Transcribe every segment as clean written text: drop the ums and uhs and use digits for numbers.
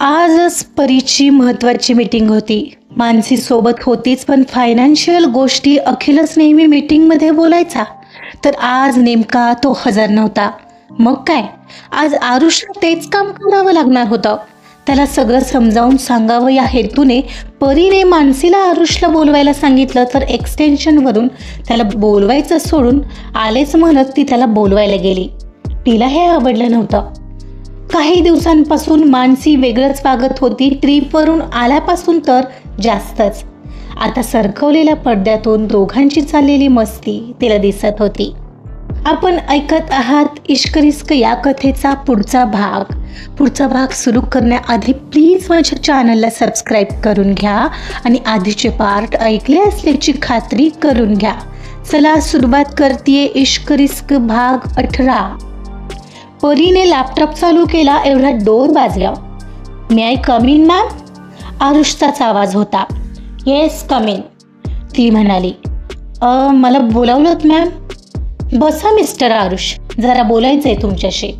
आजच परीची महत्त्वाची मीटिंग होती. मानसी सोबत होतीच, पण फायनान्शियल गोष्टी अखिलच नेहमी मीटिंगमध्ये बोलायचा. तर आज नेमका तो हजर नव्हता. मग काय, आज आरुषला तेच काम करावं लागणार होतं. त्याला सगळं समजावून सांगावं या हेतूने परीने मानसीला आरुषला बोलवायला सांगितलं. तर एक्सटेन्शनवरून त्याला बोलवायचं सोडून आलेच म्हणत ती त्याला बोलवायला गेली. तिला हे आवडलं नव्हतं. काही दिवसांपासून मानसी वेगळंच वागत होती. ट्रीपवरून आल्यापासून तर जास्तच. आता सरकवलेल्या पडद्यातून दोघांची चाललेली मस्ती तिला दिसत होती. आपण ऐकत आहात इश्क रिस्क या कथेचा पुढचा भाग सुरू करण्याआधी प्लीज माझ्या चॅनलला सबस्क्राईब करून घ्या आणि आधीचे पार्ट ऐकले असल्याची खात्री करून घ्या. चला सुरुवात करतेय इश्क रिस्क भाग 18. परीने लॅपटॉप चालू केला एवढा डोर वाजला. मे आय कम इन मॅम? आरुषचाच आवाज होता. येस कम इन, ती म्हणाली. मला बोलावलं मॅम? बसा मिस्टर आरुष, जरा बोलायचं आहे तुमच्याशी.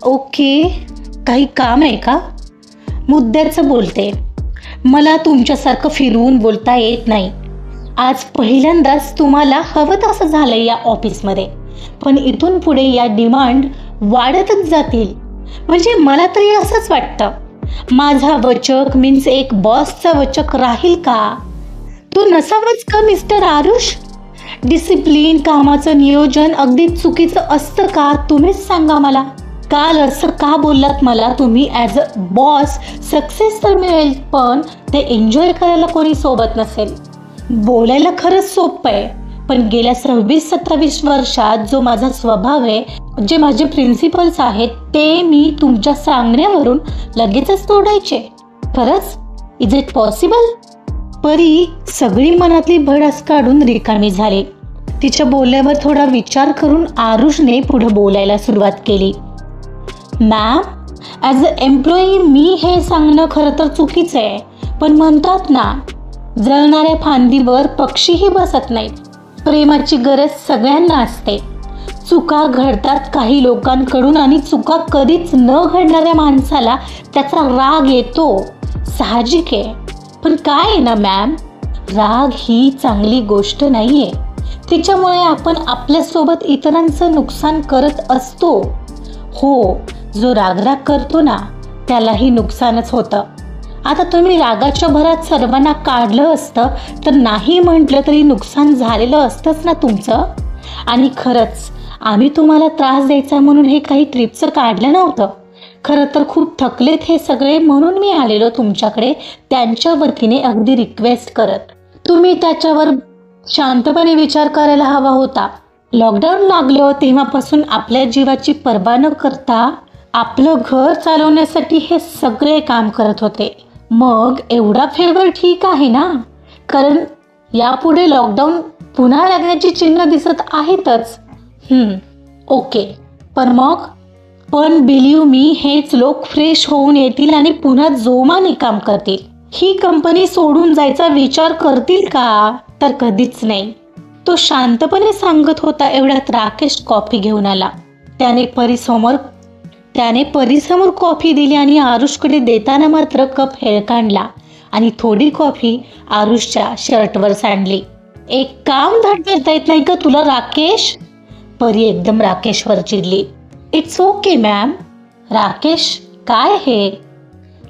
ओके, काही काम आहे का? मुद्द्याचं बोलते. मला तुमच्यासारखं फिरवून बोलता येत नाही. आज पहिल्यांदाच तुम्हाला हवं तसं झालं या ऑफिसमध्ये, पण इथून पुढे या डिमांड वाढतच जातील. म्हणजे मला तरी असंच वाटतं, माझा वचक मीन्स एक बॉसचा वचक राहील का? तो नसावाच का मिस्टर आरुष? डिसिप्लिन, कामाचं नियोजन अगदी चुकीचं असतं का? तुम्हीच सांगा मला. काल असं का बोललात मला तुम्ही? ॲज अ बॉस सक्सेस तर मिळेल, पण ते एन्जॉय करायला कोणी सोबत नसेल. बोलायला खरंच सोपं आहे, पण गेल्या 26-27 वर्षात जो माझा स्वभाव आहे, जे माझे प्रिन्सिपल्स आहेत, ते मी तुमच्या सांगण्यावरून लगेचच तोडायचे. खरंच? Is it possible? परी सगळी मनातली भडास काढून रिकामी झाली. तिच्या बोलण्यावर थोडा विचार करून आरुषने पुढे बोलायला सुरुवात केली. मॅम, ॲज अ एम्प्लॉई मी हे सांगणं खरं तर चुकीचं आहे, पण म्हणतात ना, जळणाऱ्या फांदीवर पक्षीही बसत नाहीत. प्रेमाची गरज सगळ्यांना असते. चुका घडतात काही लोकांकडून आणि चुका कधीच न घडणाऱ्या माणसाला त्याचा राग येतो, साहजिक आहे. पण काय आहे ना मॅम, राग ही चांगली गोष्ट नाही आहे. तिच्यामुळे आपण आपल्यासोबत इतरांचं नुकसान करत असतो. हो, जो रागराग करतो ना, त्यालाही नुकसानच होतं. आता तुम्ही रागाच्या भरात सर्वांना काढलं असतं तर नाही म्हटलं तरी नुकसान झालेलं असतंच ना तुमचं. आणि खरंच आम्ही तुम्हाला त्रास द्यायचा म्हणून हे काही ट्रिपचं काढलं नव्हतं. खरं तर खूप थकलेत हे सगळे, म्हणून मी आलेलो तुमच्याकडे त्यांच्या वतीने अगदी रिक्वेस्ट करत. तुम्ही त्याच्यावर शांतपणे विचार करायला हवा होता. लॉकडाऊन लागलं तेव्हापासून आपल्या जीवाची पर्वा न करता आपलं घर चालवण्यासाठी हे सगळे काम करत होते. मग एवढा फेवर ठीक आहे ना, कारण यापुढे लॉकडाऊन पुन्हा लागण्याची चिन्ह दिसत आहेतच. ओके, पण बिलीव्ह मी, हेच लोक फ्रेश होऊन येतील आणि पुन्हा जोमाने काम करतील. ही कंपनी सोडून जायचा विचार करतील का? तर कधीच नाही. तो शांतपणे सांगत होता एवढ्यात राकेश कॉफी घेऊन आला. त्याने परीसमोर कॉफी दिली आणि आरुषकडे देताना मात्र कप हेळकांडला आणि थोडी कॉफी आरुषच्या शर्टवर सांडली. एक काम धड करता येत नाही का तुला राकेश? परी एकदम राकेशवर चिडली. It's okay ma'am. राकेश काय हे?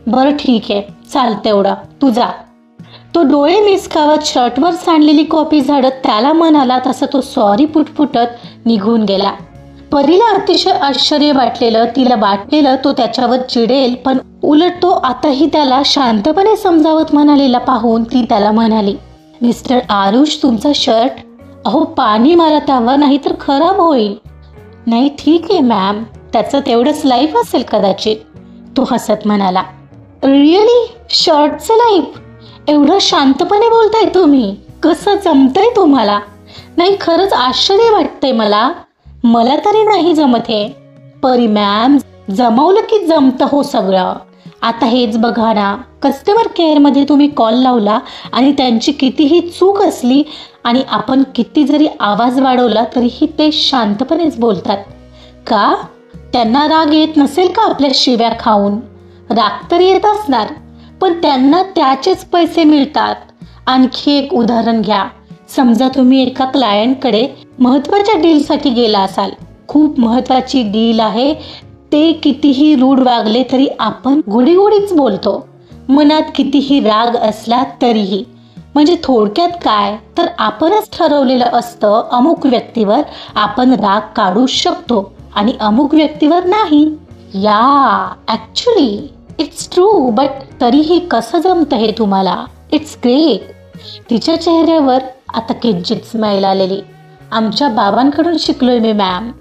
बरं ठीक आहे, चालतं एवढं, तू जा. तो डोळे मिसकावत शर्टवर सांडलेली कॉफी झाडत त्याला म्हणाला तसं तो सॉरी पुटपुटत निघून गेला. परीला अतिशय आश्चर्य वाटलेलं. तिला वाटलेलं तो त्याच्यावर चिडेल, पण उलट तो आताही त्याला शांतपणे समजावत म्हणालेला पाहून ती त्याला म्हणाली, मिस्टर आरुष, तुमचा शर्ट, अहो पाणी मारा त्यावर, नाही तर खराब होईल. नाही ठीक आहे मॅम, त्याचं तेवढंच लाईफ असेल कदाचित, तो हसत म्हणाला. रिअली? शर्टचं लाईफ? एवढं शांतपणे बोलताय तुम्ही? कसं जमतंय तुम्हाला? नाही खरंच आश्चर्य वाटतंय मला तरी नाही जमत हे. परी मॅम, जमवलं की जमतं हो सगळं. आता हेच बघा ना, कस्टमर केअरमध्ये तुम्ही कॉल लावला आणि त्यांची कितीही चूक असली आणि आपण किती जरी आवाज वाढवला तरीही ते शांतपणेच बोलतात. का? त्यांना राग येत नसेल का आपल्या शिव्या खाऊन? राग तर येत असणार, पण त्यांना त्याचेच पैसे मिळतात. आणखी एक उदाहरण घ्या. समजा तुम्ही एका क्लायंटकडे महत्त्वाच्या डीलसाठी गेला असाल. खूप महत्त्वाची डील आहे. ते कितीही रूढ वागले तरी आपण गोडीगोडीच बोलतो, मनात कितीही राग असला तरीही. म्हणजे थोडक्यात काय तर आपणच ठरवलेलं असतं अमुक व्यक्तीवर आपण राग काढू शकतो आणि अमुक व्यक्तीवर नाही. या ॲक्च्युली इट्स ट्रू, बट तरीही कसं जमतं हे तुम्हाला? It's great. तिच्या चेहऱ्यावर आता किंचित स्माईल आलेली. आमच्या बाबांकडून शिकलोय मी मॅम.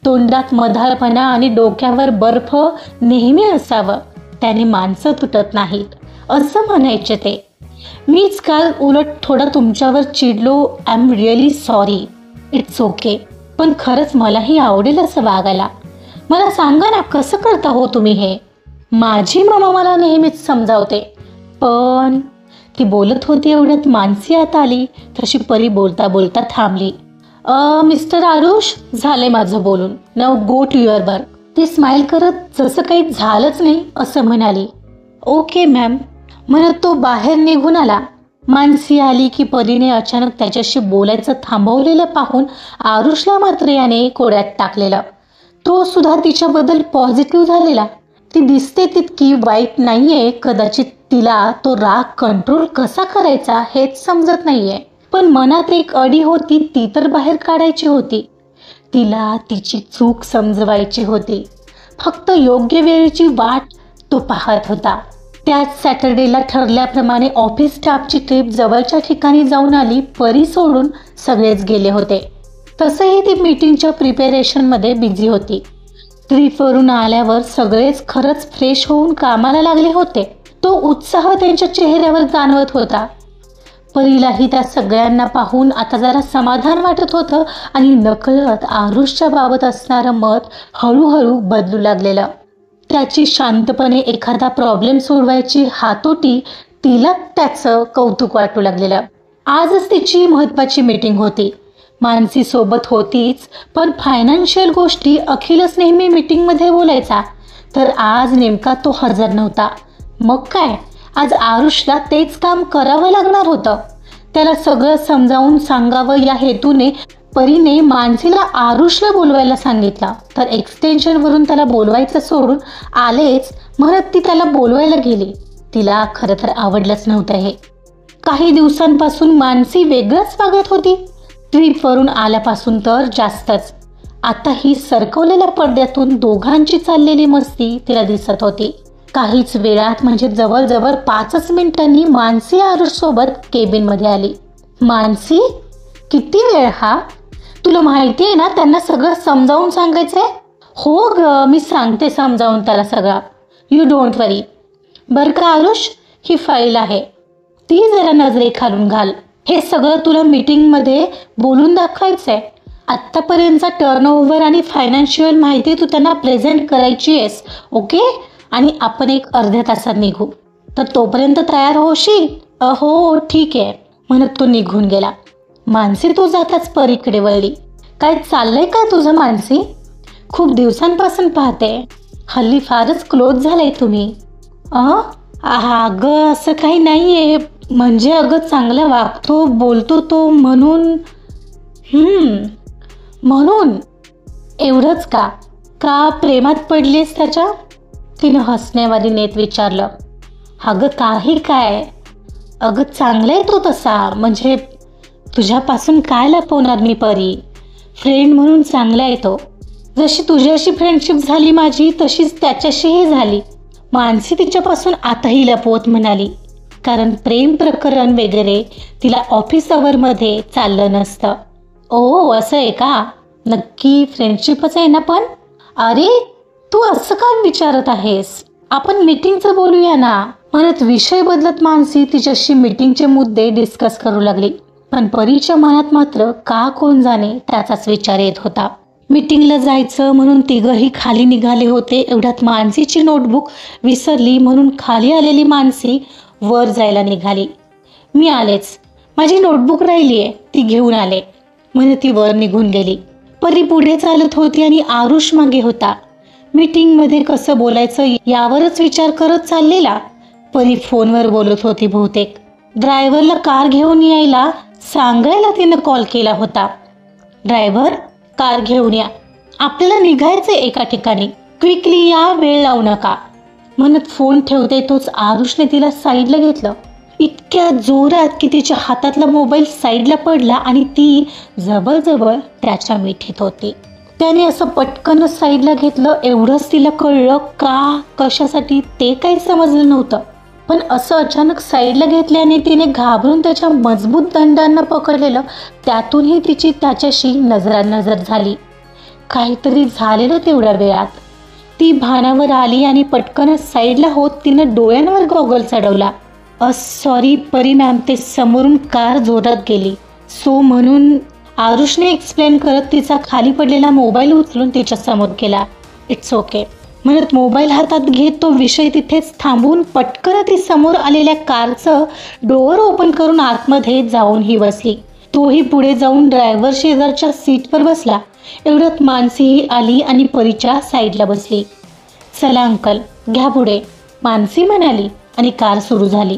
तोंडात मधाळपणा आणि डोक्यावर बर्फ नेहमी असावं, त्याने माणसं तुटत नाहीत असं म्हणायचे ते. मीच काल उलट थोडं तुमच्यावर चिडलो. I am really sorry. It's okay. पण खरंच मलाही आवडेल असं वागायला. मला सांगा ना, कसं करता हो तुम्ही हे? माझी मम्मा मला नेहमीच समजावते. पण ती बोलत होती एवढ्यात मानसी आत आली. तशी परी बोलता बोलता थांबली. मिस्टर आरुष, झाले माझं बोलून. Now go to your work. ती स्माईल करत जसं काही झालंच नाही असं म्हणाली. ओके मॅम म्हणत तो बाहेर निघून आला. मानसी आली की परीने अचानक त्याच्याशी बोलायचं थांबवलेलं पाहून आरुषला मात्र याने कोड्यात टाकलेलं. तो सुद्धा तिच्याबद्दल पॉझिटिव्ह झालेला. ती दिसते तितकी वाईट नाहीये. कदाचित तिला तो राग कंट्रोल कसा करायचा हेच समजत नाहीये. पण मनात एक अडी होती, ती तर बाहेर काढायची होती. तिला तिची चूक समजवायची होती. फक्त योग्य वेळेची वाट तो पाहत होता. त्याच सॅटर्डेला ठरल्याप्रमाणे ऑफिस स्टाफची ट्रिप जवळच्या ठिकाणी जाऊन आली. परी सोडून सगळेच गेले होते. तसंही ती मीटिंगच्या प्रिपेरेशनमध्ये बिझी होती. ट्रिपवरून आल्यावर सगळेच खरंच फ्रेश होऊन कामाला लागले होते. तो उत्साह त्यांच्या चेहऱ्यावर जाणवत होता. परीलाही त्या सगळ्यांना पाहून आता जरा समाधान वाटत होतं आणि नकळत आरुषच्या बाबत असणारं मत हळूहळू बदलू लागलेलं. त्याची शांतपणे एखादा प्रॉब्लेम सोडवायची हातोटी तिला त्याचं कौतुक वाटू लागलेलं. आजच तिची महत्त्वाची मीटिंग होती. मानसी सोबत होतीच, पण फायनान्शियल गोष्टी अखिलच नेहमी मीटिंगमध्ये बोलायचा, तर आज नेमका तो हजर नव्हता. मग काय, आज आरुषला तेच काम करावं लागणार होतं. त्याला सगळं समजावून सांगावं या हेतूने परीने मानसीला आरुषला बोलवायला सांगितलं. तर एक्सटेन्शनवरून त्याला बोलवायचं सोडून आलेच म्हणत ती त्याला बोलवायला गेली. तिला खरं तर आवडलंच नव्हतं हे. काही दिवसांपासून मानसी वेगळंच वागत होती. ट्रिपवरून आल्यापासून तर जास्तच. आता ही सरकवलेल्या पडद्यातून दोघांची चाललेली मस्ती तिला दिसत होती. काहीच वेळात म्हणजे जवळजवळ 5 मिनिटांनी मानसी आरुषसोबत केबिनमध्ये आली. मानसी, किती वेळ हा? तुला माहिती आहे ना त्यांना सगळं समजावून सांगायचंय? हो ग, मी सांगते समजावून त्याला सगळं. यू डोंट वरी. बरं का आरुष, ही फाईल आहे, ती जरा नजरेखालून घाल. हे सगळं तुला मीटिंगमध्ये बोलून दाखवायचंय. आत्तापर्यंतचा टर्नओव्हर आणि फायनान्शियल माहिती तू त्यांना प्रेझेंट करायची आहेस, ओके? आणि आपण एक अर्ध्या तासात निघू, तर तोपर्यंत तयार होशील? हो ठीक आहे म्हणत तो निघून गेला. मानसी तो जाताच परीकडे वळली. काय चाललंय का तुझं मानसी? खूप दिवसांपासून पाहते. हल्ली फारच क्लोज झालाय तुम्ही. अगं असं काही नाही आहे. म्हणजे अगं चांगला वागतो बोलतो तो म्हणून. म्हणून एवढंच का? का प्रेमात पडलीस त्याच्या? तिनं हसण्यावारी नेत विचारलं. अगं काही काय, अगं चांगला आहे तो तसा. म्हणजे तुझ्यापासून काय लपवणार मी परी. फ्रेंड म्हणून चांगला आहे तो. जशी तुझ्याशी फ्रेंडशिप झाली माझी तशीच त्याच्याशीही झाली. मानसी तिच्यापासून आताही लपवत म्हणाली. कारण प्रेम प्रकरण वगैरे तिला ऑफिस अवरमध्ये चाललं नसतं. ओ असं आहे का? नक्की फ्रेंडशिपच आहे ना? पण अरे तू असं काय विचारत आहेस? आपण मीटिंगचं बोलूया ना म्हणत विषय बदलत मानसी तिच्याशी मीटिंगचे मुद्दे डिस्कस करू लागली. पण परीच्या मनात मात्र का कोण जाणे त्याचाच विचार येत होता. मीटिंगला जायचं म्हणून तिघही खाली निघाले होते. एवढ्यात मानसीची नोटबुक विसरली म्हणून खाली आलेली मानसी वर जायला निघाली. मी आलेच, माझी नोटबुक राहिली आहे, ती घेऊन आले म्हणून ती वर निघून गेली. परी पुढे चालत होती आणि आरुष मागे होता. मीटिंगमध्ये कसं बोलायचं यावरच विचार करत चाललेला. परी फोनवर बोलत होती बहुतेक. ड्रायव्हरला कार घेऊन यायला सांगायला तिनं कॉल केला होता. ड्रायव्हर, कार घेऊन या, आपल्याला निघायचं एका ठिकाणी, क्विकली या, वेळ लावू नका म्हणत फोन ठेवते तोच आरुषने तिला साईडला घेतलं. इतक्या जोरात की तिच्या हातातला मोबाईल साईडला पडला आणि ती जवळजवळ त्याच्या मिठीत होती. त्याने असं पटकन साईडला घेतलं. एवढंच तिला कळलं का, कशासाठी ते काही समजलं नव्हतं. पण असं अचानक साईडला घेतल्याने तिने घाबरून त्याच्या मजबूत दंडांना पकडलेलं. त्यातूनही तिची त्याच्याशी नजरानजर झाली. काहीतरी झालेलं तेवढ्या वेळात. ती भानावर आली आणि पटकन साईडला होत तिनं डोळ्यांवर गॉगल चढवला. सॉरी परी मॅम, ते समोरून कार जोरात गेली सो म्हणून, आरुषने एक्सप्लेन करत तिचा खाली पडलेला मोबाईल उचलून तिच्या समोर केला. इट्स ओके म्हणत मोबाईल हातात घेत तो विषय तिथेच थांबवून पटकन ती समोर आलेल्या कारचं डोअर ओपन करून आतमध्ये जाऊन ही बसली. तोही पुढे जाऊन ड्रायव्हर शेजारच्या सीटवर बसला. एवढ्यात मानसीही आली आणि परीच्या साईडला बसली. चला अंकल, घ्या पुढे, मानसी म्हणाली आणि कार सुरू झाली.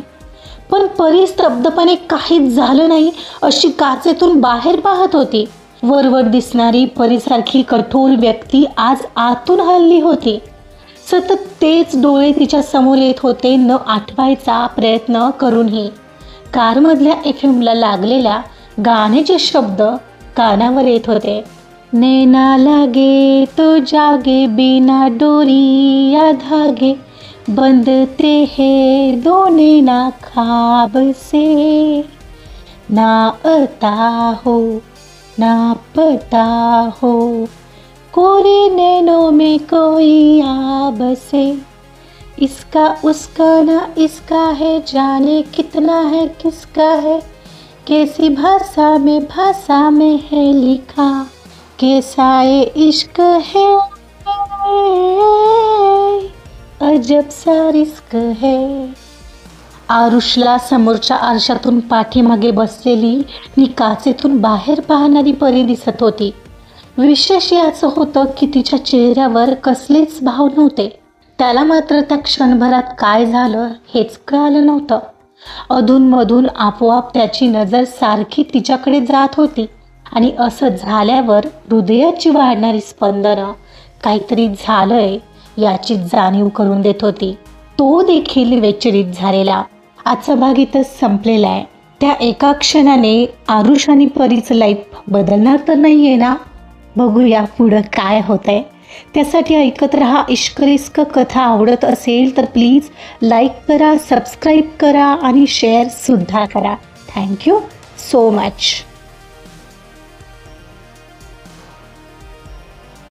पण परी स्तब्धपणे काहीच झालं नाही अशी काचेतून बाहेर पाहत होती. वरवर दिसणारी परीसारखी कठोर व्यक्ती आज आतून हलली होती. सतत तेच डोळे तिच्या समोर येत होते, न आठवायचा प्रयत्न करूनही. कारमधल्या एफएमला लागलेल्या गाण्याचे शब्द कानावर येत होते. नैना लागे तो जागे, बिना डोरी या धागे, बंधते हैं दो नैना ख्वाब से, ना अता हो ना पता हो, कोरे नैनों में कोई आब से, इसका उसका ना इसका है, जाने कितना है किसका है, कैसी भाषा में है लिखा, कैसा ये इश्क है, अजब सा रिस्क है. आरुषला समोरच्या आरशातून पाठीमागे बसलेली नि काचेतून बाहेर पाहणारी परी दिसत होती. विशेष याचं होतं की तिच्या चेहऱ्यावर कसलेच भाव नव्हते. त्याला मात्र त्या क्षणभरात काय झालं हेच कळालं नव्हतं. अधूनमधून आपोआप त्याची नजर सारखी तिच्याकडे जात होती आणि असं झाल्यावर हृदयाची वाढणारी स्पंदनं काहीतरी झालंय याची जाणीव करून देत होती. तो देखील विचलित झालेला. आजचा भाग इथंच संपलेला आहे. त्या एका क्षणाने आरुष आणि परीचं लाईफ बदलणार तर नाही आहे ना? बघूया पुढं काय होतंय. त्यासाठी ऐकत रहा इश्क रिस्क कथा. आवडत असेल तर प्लीज लाईक करा, सबस्क्राईब करा आणि शेअरसुद्धा करा. Thank you so much.